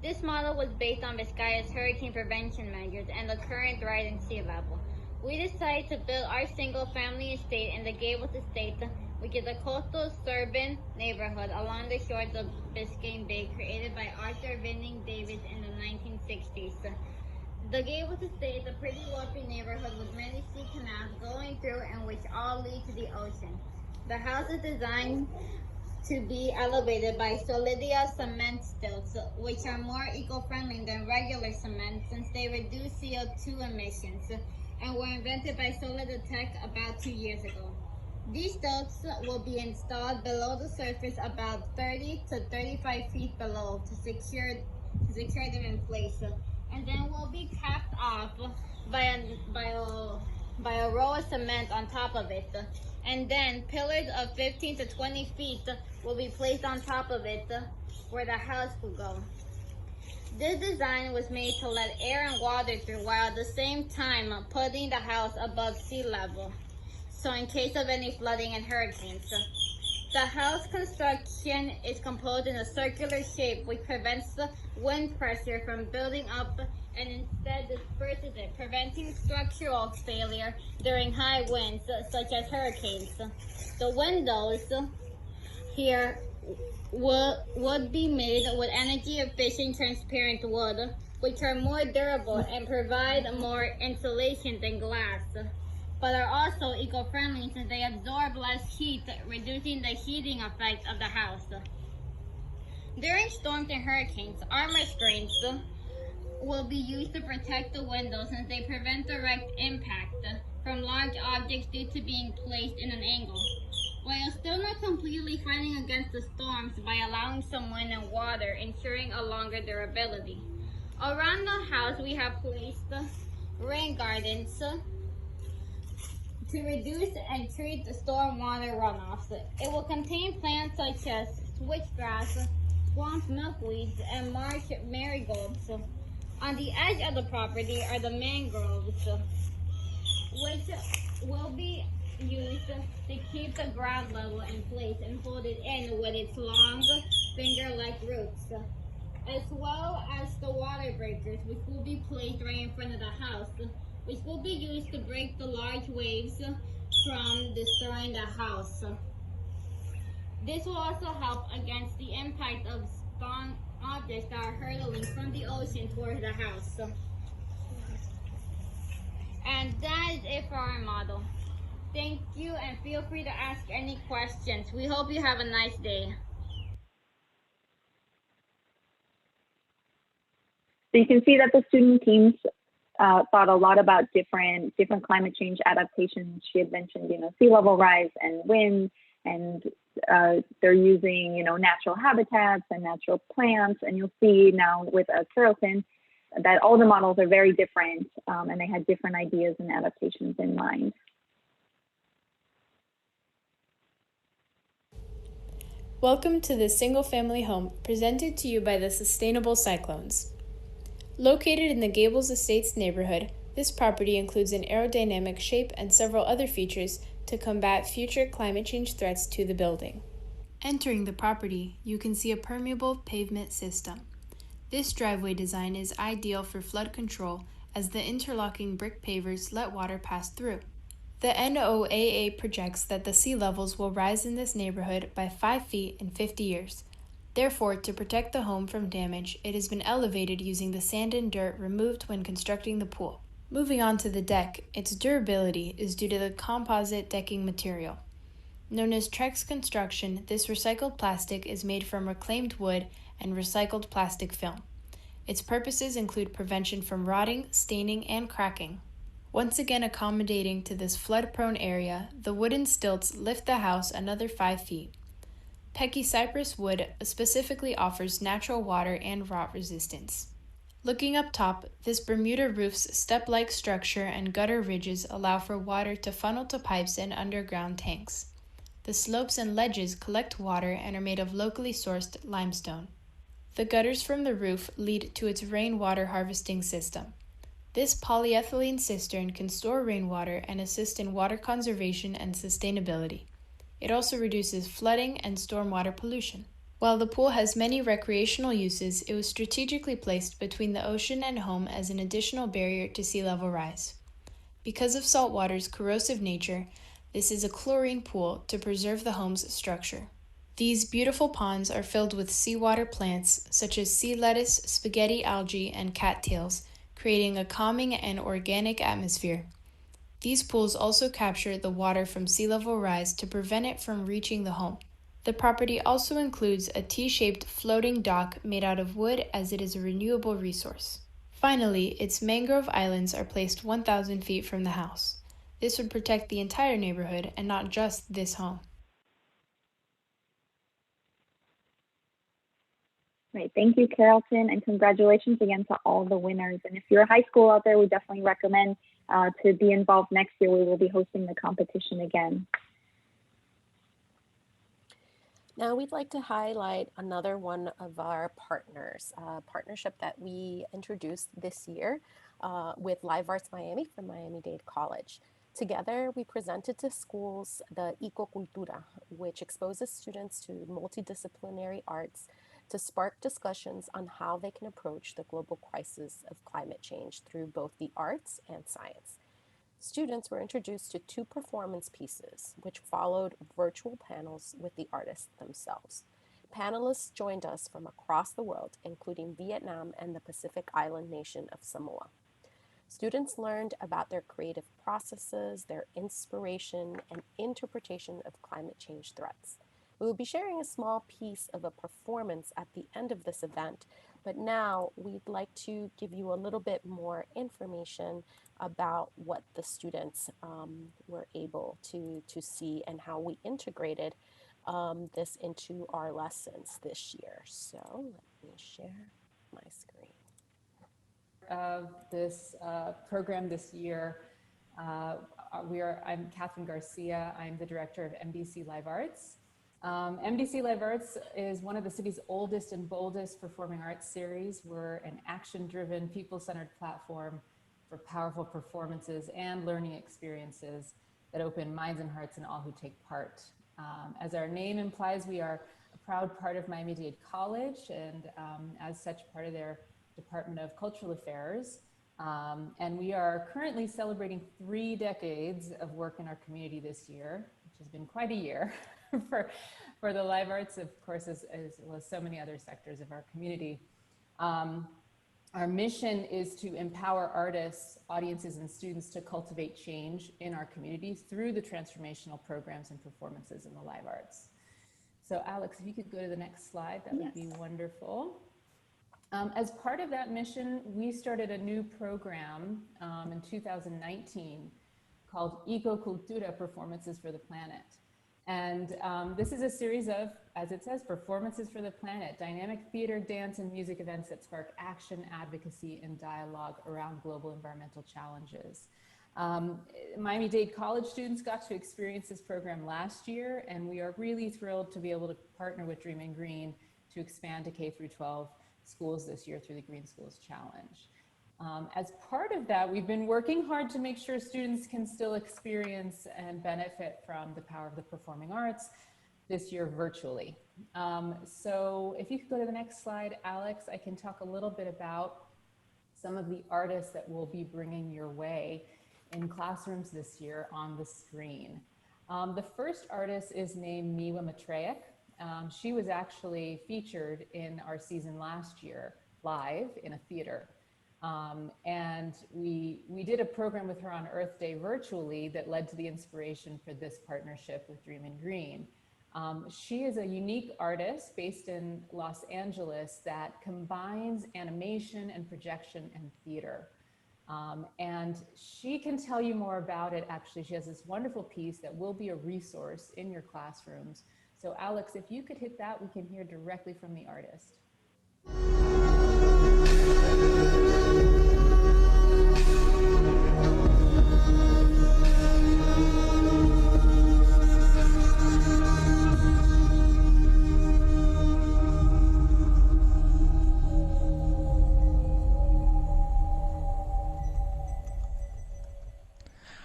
This model was based on Vizcaya's hurricane prevention measures and the current rise in sea level. We decided to build our single-family estate in the Gables Estate, which is a coastal suburban neighborhood along the shores of Biscayne Bay, created by Arthur Vinning Davis in the 1960s. The Gables Estate is a pretty wealthy neighborhood with many sea canals going through and which all lead to the ocean. The house is designed to be elevated by Solidia cement stilts, which are more eco-friendly than regular cement since they reduce CO2 emissions and were invented by Soliditech about 2 years ago. These stilts will be installed below the surface about 30 to 35 feet below to secure them in place, and then will be capped off by a row of cement on top of it, and then pillars of 15 to 20 feet will be placed on top of it where the house will go. This design was made to let air and water through while at the same time putting the house above sea level, so in case of any flooding and hurricanes. The house construction is composed in a circular shape which prevents the wind pressure from building up and instead disperses it, preventing structural failure during high winds such as hurricanes. The windows here would be made with energy efficient transparent wood, which are more durable and provide more insulation than glass, but are also eco-friendly since they absorb less heat, reducing the heating effect of the house. During storms and hurricanes, armor screens will be used to protect the windows since they prevent direct impact from large objects due to being placed in an angle, while still not completely fighting against the storms by allowing some wind and water, ensuring a longer durability. Around the house, we have placed rain gardens to reduce and treat the stormwater runoffs. It will contain plants such as switchgrass, swamp milkweeds, and marsh marigolds. On the edge of the property are the mangroves, which will be used to keep the ground level in place and hold it in with its long finger-like roots, as well as the water breakers, which will be placed right in front of the house, which will be used to break the large waves from destroying the house. This will also help against the impact of strong objects that are hurtling from the ocean towards the house. And that is it for our model. Thank you, and feel free to ask any questions. We hope you have a nice day. So you can see that the student teams thought a lot about different climate change adaptations. She had mentioned, sea level rise and wind, and they're using, natural habitats and natural plants. And you'll see now with Carrollton that all the models are very different, and they had different ideas and adaptations in mind. Welcome to the single-family home presented to you by the Sustainable Cyclones. Located in the Gables Estates neighborhood, this property includes an aerodynamic shape and several other features to combat future climate change threats to the building. Entering the property, you can see a permeable pavement system. This driveway design is ideal for flood control as the interlocking brick pavers let water pass through. The NOAA projects that the sea levels will rise in this neighborhood by 5 feet in 50 years. Therefore, to protect the home from damage, it has been elevated using the sand and dirt removed when constructing the pool. Moving on to the deck, its durability is due to the composite decking material. Known as Trex Construction, this recycled plastic is made from reclaimed wood and recycled plastic film. Its purposes include prevention from rotting, staining, and cracking. Once again accommodating to this flood-prone area, the wooden stilts lift the house another 5 feet. Pecky cypress wood specifically offers natural water and rot resistance. Looking up top, this Bermuda roof's step-like structure and gutter ridges allow for water to funnel to pipes and underground tanks. The slopes and ledges collect water and are made of locally sourced limestone. The gutters from the roof lead to its rainwater harvesting system. This polyethylene cistern can store rainwater and assist in water conservation and sustainability. It also reduces flooding and stormwater pollution. While the pool has many recreational uses, it was strategically placed between the ocean and home as an additional barrier to sea level rise. Because of saltwater's corrosive nature, this is a chlorine pool to preserve the home's structure. These beautiful ponds are filled with seawater plants such as sea lettuce, spaghetti algae, and cattails, creating a calming and organic atmosphere. These pools also capture the water from sea level rise to prevent it from reaching the home. The property also includes a T-shaped floating dock made out of wood as it is a renewable resource. Finally, its mangrove islands are placed 1,000 feet from the house. This would protect the entire neighborhood and not just this home. Right. Thank you, Carrollton, and congratulations again to all the winners. And if you're a high school out there, we definitely recommend to be involved next year. We will be hosting the competition again. Now we'd like to highlight another one of our partners, a partnership that we introduced this year with Live Arts Miami from Miami-Dade College. Together, we presented to schools the Ecocultura, which exposes students to multidisciplinary arts to spark discussions on how they can approach the global crisis of climate change through both the arts and science. Students were introduced to 2 performance pieces, which followed virtual panels with the artists themselves. Panelists joined us from across the world, including Vietnam and the Pacific Island nation of Samoa. Students learned about their creative processes, their inspiration, and interpretation of climate change threats. We will be sharing a small piece of a performance at the end of this event, but now we'd like to give you a little bit more information about what the students were able to see and how we integrated this into our lessons this year. So let me share my screen. Of this program this year, I'm Catherine Garcia. I'm the director of MDC Live Arts. MDC Live Arts is one of the city's oldest and boldest performing arts series. We're an action-driven, people-centered platform for powerful performances and learning experiences that open minds and hearts in all who take part. As our name implies, we are a proud part of Miami-Dade College and as such part of their Department of Cultural Affairs. And we are currently celebrating 3 decades of work in our community this year, which has been quite a year for the live arts, of course, as well as so many other sectors of our community. Our mission is to empower artists, audiences, and students to cultivate change in our communities through the transformational programs and performances in the live arts. So Alex, if you could go to the next slide, that would be wonderful. As part of that mission, we started a new program in 2019 called Ecocultura Performances for the Planet. And this is a series of, as it says, performances for the planet, dynamic theater, dance, and music events that spark action, advocacy, and dialogue around global environmental challenges. Miami-Dade College students got to experience this program last year, and we are really thrilled to be able to partner with Dreaming Green to expand to K-12 schools this year through the Green Schools Challenge. As part of that, we've been working hard to make sure students can still experience and benefit from the power of the performing arts this year virtually. So if you could go to the next slide, Alex, I can talk a little bit about some of the artists that we'll be bringing your way in classrooms this year on the screen. The first artist is named Miwa Matreyek. She was actually featured in our season last year, live in a theater. And we did a program with her on Earth Day virtually that led to the inspiration for this partnership with Dreaming Green. She is a unique artist based in Los Angeles that combines animation and projection and theater. And she can tell you more about it. Actually, she has this wonderful piece that will be a resource in your classrooms. So Alex, if you could hit that, we can hear directly from the artist.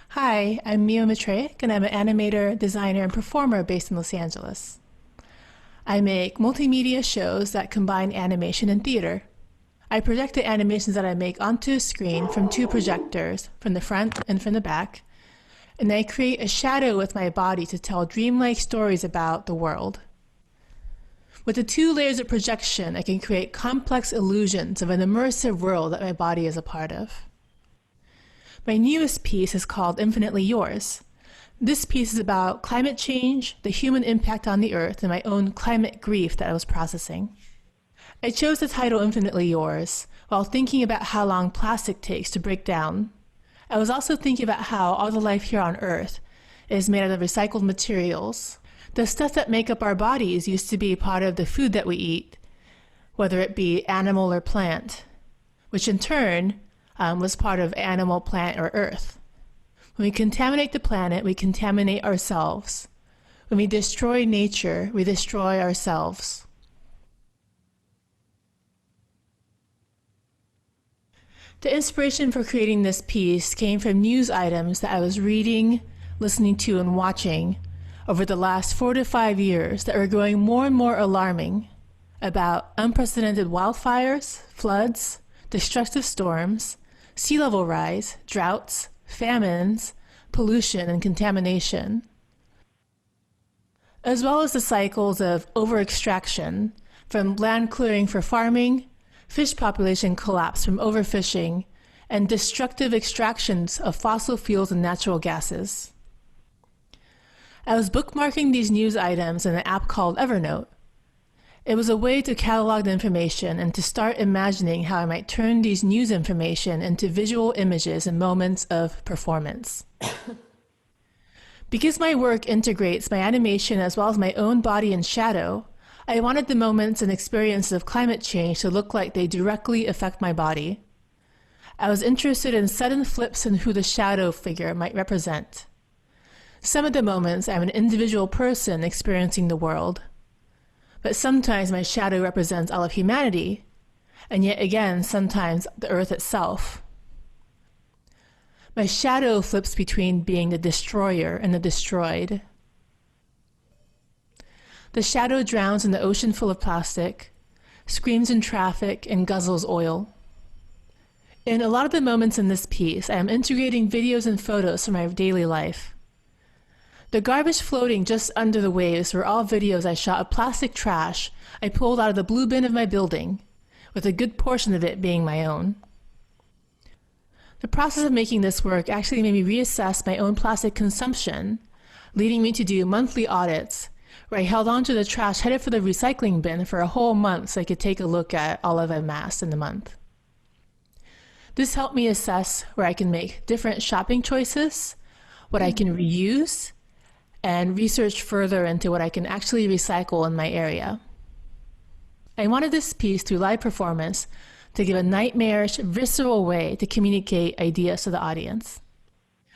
Hi, I'm Miwa Matreyek, and I'm an animator, designer, and performer based in Los Angeles. I make multimedia shows that combine animation and theater. I project the animations that I make onto a screen from 2 projectors, from the front and from the back, and I create a shadow with my body to tell dreamlike stories about the world. With the 2 layers of projection, I can create complex illusions of an immersive world that my body is a part of. My newest piece is called Infinitely Yours. This piece is about climate change, the human impact on the earth, and my own climate grief that I was processing. I chose the title Infinitely Yours while thinking about how long plastic takes to break down. I was also thinking about how all the life here on Earth is made out of recycled materials. The stuff that make up our bodies used to be part of the food that we eat, whether it be animal or plant, which in turn was part of animal, plant, or earth. When we contaminate the planet, we contaminate ourselves. When we destroy nature, we destroy ourselves. The inspiration for creating this piece came from news items that I was reading, listening to, and watching over the last 4 to 5 years that were growing more and more alarming about unprecedented wildfires, floods, destructive storms, sea level rise, droughts, famines, pollution, and contamination, as well as the cycles of over-extraction from land clearing for farming, fish population collapse from overfishing, and destructive extractions of fossil fuels and natural gases. I was bookmarking these news items in an app called Evernote. It was a way to catalog the information and to start imagining how I might turn these news information into visual images and moments of performance. Because my work integrates my animation as well as my own body and shadow, I wanted the moments and experiences of climate change to look like they directly affect my body. I was interested in sudden flips in who the shadow figure might represent. Some of the moments I'm an individual person experiencing the world, but sometimes my shadow represents all of humanity, and yet again, sometimes the earth itself. My shadow flips between being the destroyer and the destroyed. The shadow drowns in the ocean full of plastic, screams in traffic, and guzzles oil. In a lot of the moments in this piece, I am integrating videos and photos from my daily life. The garbage floating just under the waves were all videos I shot of plastic trash I pulled out of the blue bin of my building, with a good portion of it being my own. The process of making this work actually made me reassess my own plastic consumption, leading me to do monthly audits where I held onto the trash headed for the recycling bin for a whole month so I could take a look at all I've amassed in the month. This helped me assess where I can make different shopping choices, what I can reuse, and research further into what I can actually recycle in my area. I wanted this piece through live performance to give a nightmarish, visceral way to communicate ideas to the audience.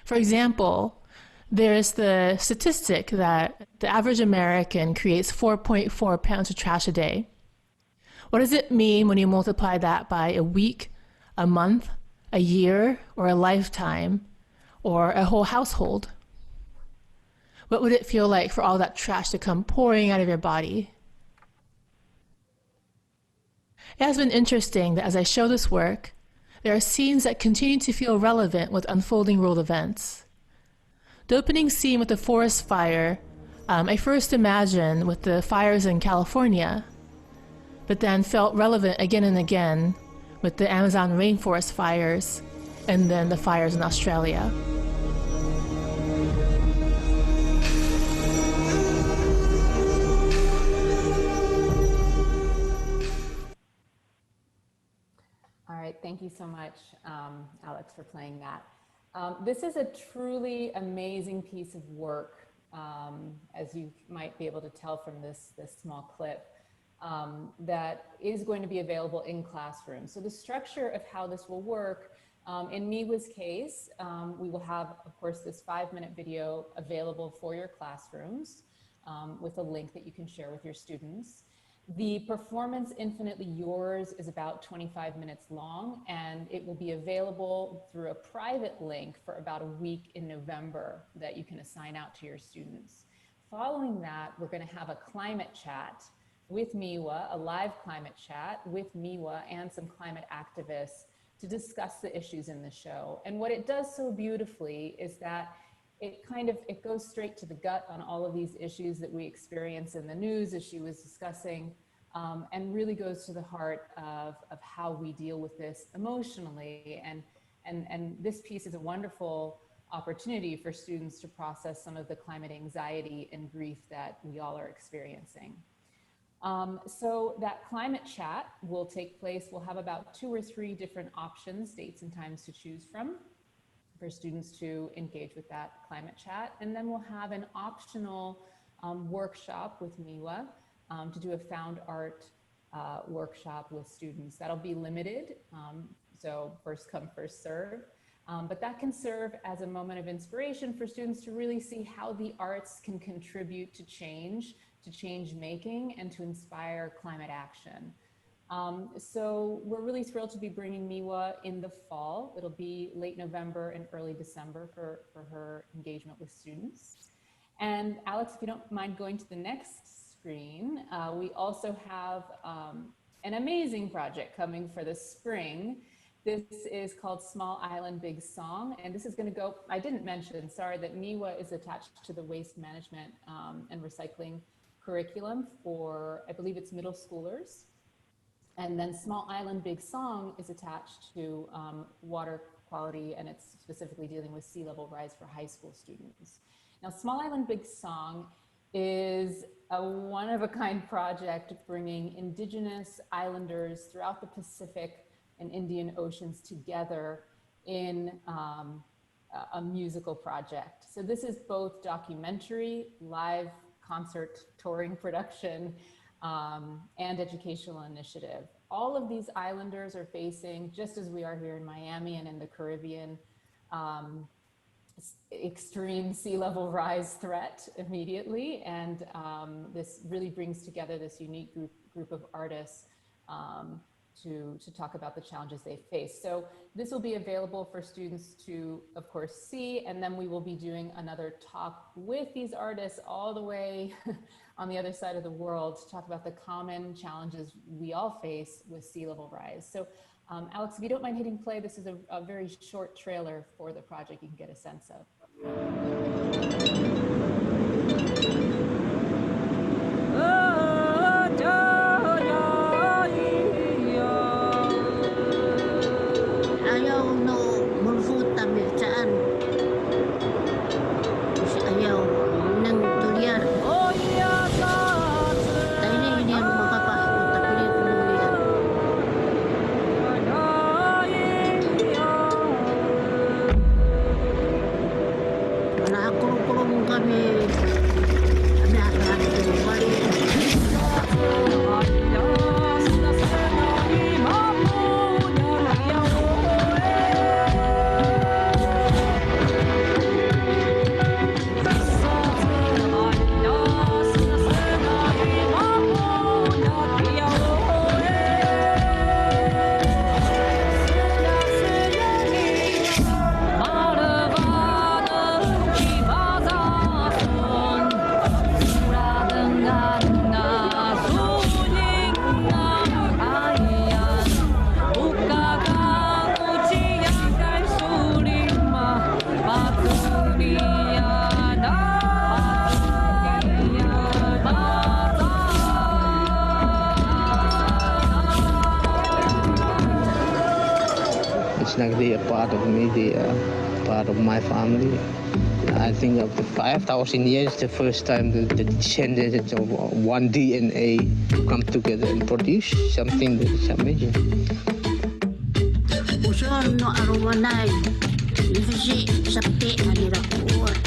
For example, there is the statistic that the average American creates 4.4 pounds of trash a day. What does it mean when you multiply that by a week, a month, a year, or a lifetime, or a whole household? What would it feel like for all that trash to come pouring out of your body? It has been interesting that as I show this work, there are scenes that continue to feel relevant with unfolding world events. The opening scene with the forest fire, I first imagined with the fires in California, but then felt relevant again and again with the Amazon rainforest fires and then the fires in Australia. All right, thank you so much, Alex, for playing that. This is a truly amazing piece of work, as you might be able to tell from this small clip, that is going to be available in classrooms. So the structure of how this will work, in MIWA's case, we will have, of course, this 5-minute video available for your classrooms with a link that you can share with your students. The performance Infinitely Yours is about 25 minutes long, and it will be available through a private link for about a week in November that you can assign out to your students. Following that, we're going to have a climate chat with MIWA, a live climate chat with MIWA and some climate activists to discuss the issues in the show. And what it does so beautifully is that it goes straight to the gut on all of these issues that we experience in the news, as she was discussing, and really goes to the heart of how we deal with this emotionally. And this piece is a wonderful opportunity for students to process some of the climate anxiety and grief that we all are experiencing. So that climate chat will take place. We'll have about 2 or 3 different options, dates and times to choose from for students to engage with that climate chat. And then we'll have an optional workshop with MIWA to do a found art workshop with students. That'll be limited, so first come, first serve. But that can serve as a moment of inspiration for students to really see how the arts can contribute to change making, and to inspire climate action. So we're really thrilled to be bringing MIWA in the fall. It'll be late November and early December for her engagement with students. And Alex, if you don't mind going to the next screen, we also have an amazing project coming for the spring. This is called Small Island, Big Song. And this is gonna go, I didn't mention, sorry, that MIWA is attached to the waste management and recycling curriculum for, I believe it's middle schoolers. And then Small Island, Big Song is attached to water quality, and it's specifically dealing with sea level rise for high school students. Now, Small Island, Big Song is a one-of-a-kind project bringing Indigenous islanders throughout the Pacific and Indian Oceans together in a musical project. So this is both documentary, live concert touring production, and educational initiative. All of these islanders are facing, just as we are here in Miami and in the Caribbean, extreme sea level rise threat immediately. And this really brings together this unique group of artists to talk about the challenges they face. So this will be available for students to, of course, see, and then we will be doing another talk with these artists all the way on the other side of the world to talk about the common challenges we all face with sea level rise. So Alex, if you don't mind hitting play, this is a very short trailer for the project you can get a sense of. Ayaw no mulfut tabi saan. Ayaw nang tulian. Oh iya tadi ini yang makapasok tapi tulian. Wala kurung kami. Kami akan balik. It's not really a part of me, part of my family. I think of the 5,000 years, the first time the descendants of one DNA come together and produce something that is amazing. Usun no arumanay. Ifisi sakti alira kuat.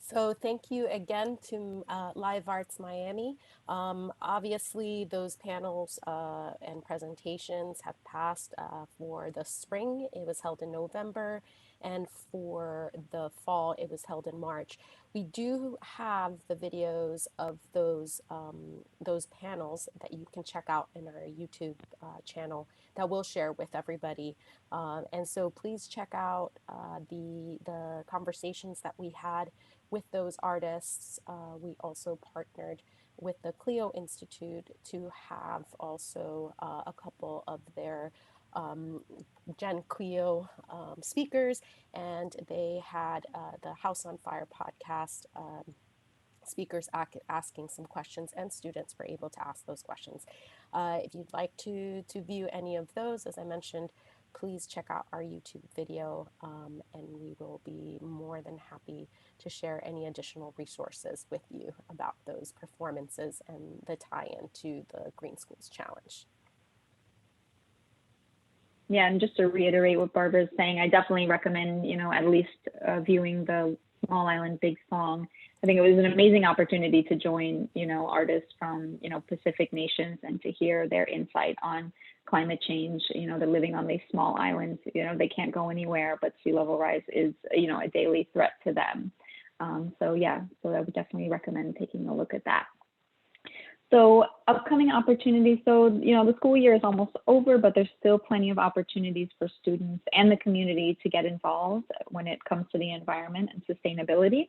So thank you again to Live Arts Miami. Obviously, those panels and presentations have passed for the spring. It was held in November, And for the fall, it was held in March. We do have the videos of those panels that you can check out in our YouTube channel that we'll share with everybody. And so please check out the conversations that we had with those artists. We also partnered with the Clio Institute to have also a couple of their Gen Clio speakers, and they had the House on Fire podcast speakers asking some questions, and students were able to ask those questions. If you'd like to view any of those, as I mentioned, please check out our YouTube video, and we will be more than happy to share any additional resources with you about those performances and the tie-in to the Green Schools Challenge. Yeah, and just to reiterate what Barbara's saying, I definitely recommend, at least viewing the Small Island Big Song. I think it was an amazing opportunity to join, artists from, Pacific nations and to hear their insight on climate change. They're living on these small islands, they can't go anywhere, but sea level rise is, a daily threat to them. So I would definitely recommend taking a look at that. So upcoming opportunities. So, the school year is almost over, but there's still plenty of opportunities for students and the community to get involved when it comes to the environment and sustainability.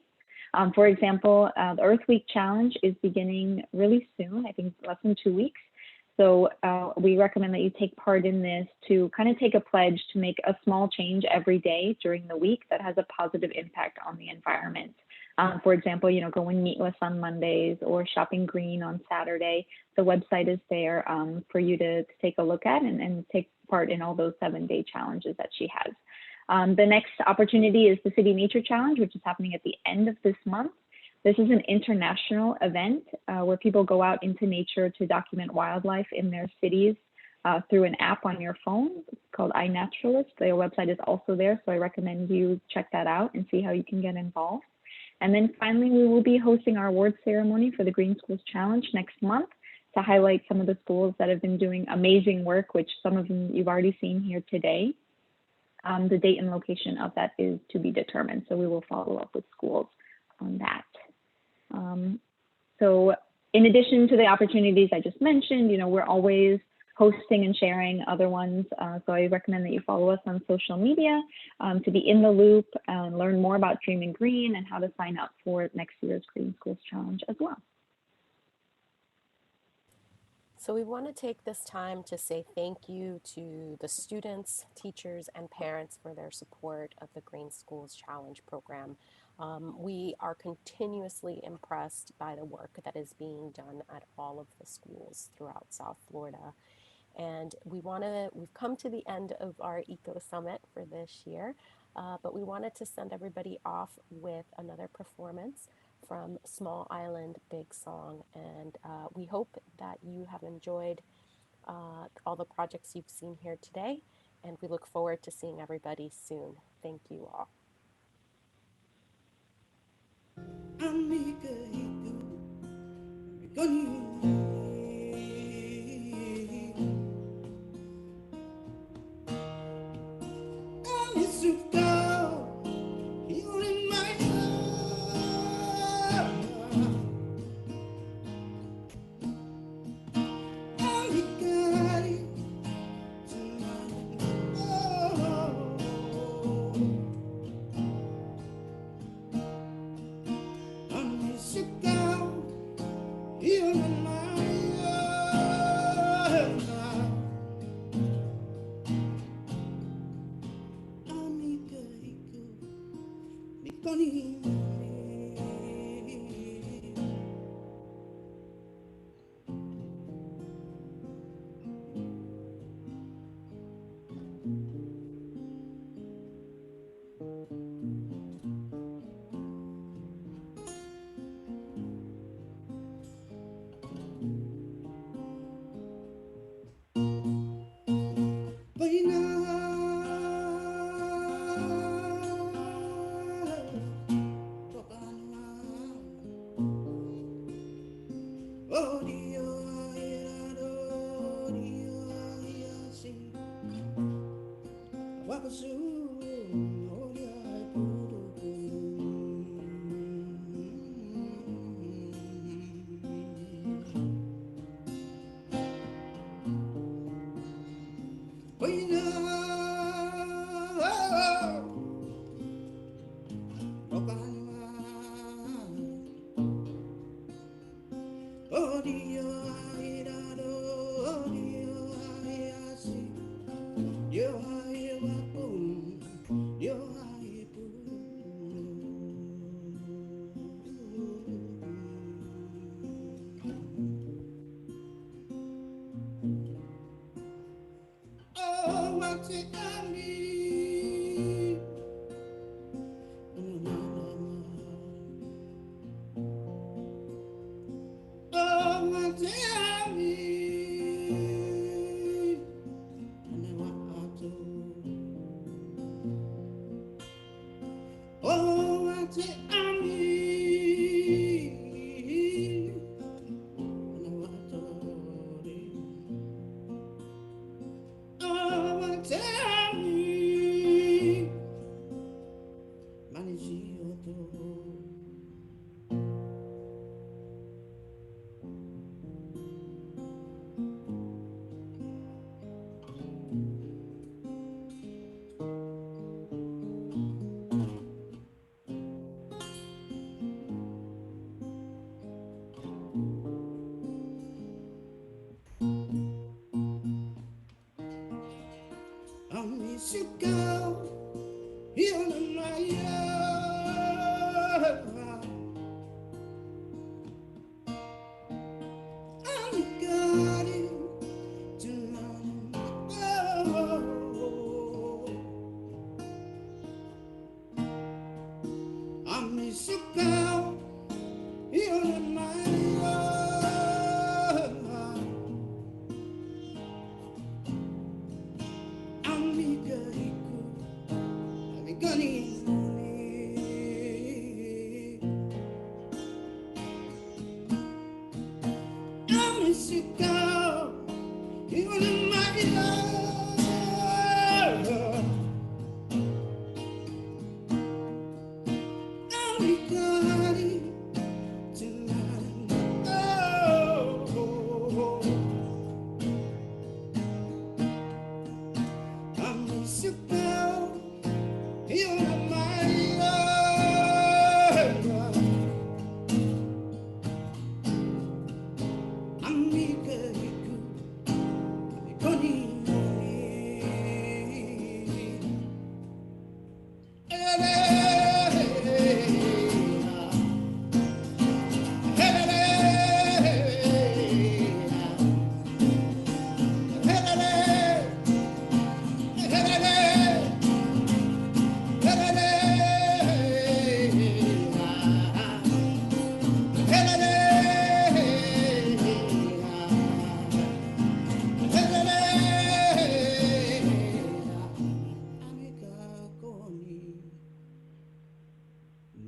For example, the Earth Week Challenge is beginning really soon, I think less than 2 weeks. So we recommend that you take part in this to kind of take a pledge to make a small change every day during the week that has a positive impact on the environment. For example, going meatless on Mondays or shopping green on Saturday. The website is there for you to take a look at and take part in all those 7-day challenges that she has. The next opportunity is the City Nature Challenge, which is happening at the end of this month. This is an international event where people go out into nature to document wildlife in their cities through an app on your phone. It's called iNaturalist. Their website is also there, so I recommend you check that out and see how you can get involved. And then finally, we will be hosting our award ceremony for the Green Schools Challenge next month to highlight some of the schools that have been doing amazing work, which some of them you've already seen here today. The date and location of that is to be determined, so we will follow up with schools on that. So in addition to the opportunities I just mentioned, we're always hosting and sharing other ones. So I recommend that you follow us on social media to be in the loop and learn more about Dreaming Green and how to sign up for next year's Green Schools Challenge as well. So we want to take this time to say thank you to the students, teachers, and parents for their support of the Green Schools Challenge program. We are continuously impressed by the work that is being done at all of the schools throughout South Florida. And we've come to the end of our Eco Summit for this year, but we wanted to send everybody off with another performance from Small Island Big Song. And we hope that you have enjoyed all the projects you've seen here today, and we look forward to seeing everybody soon. Thank you all. Wapazoo,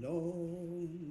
No.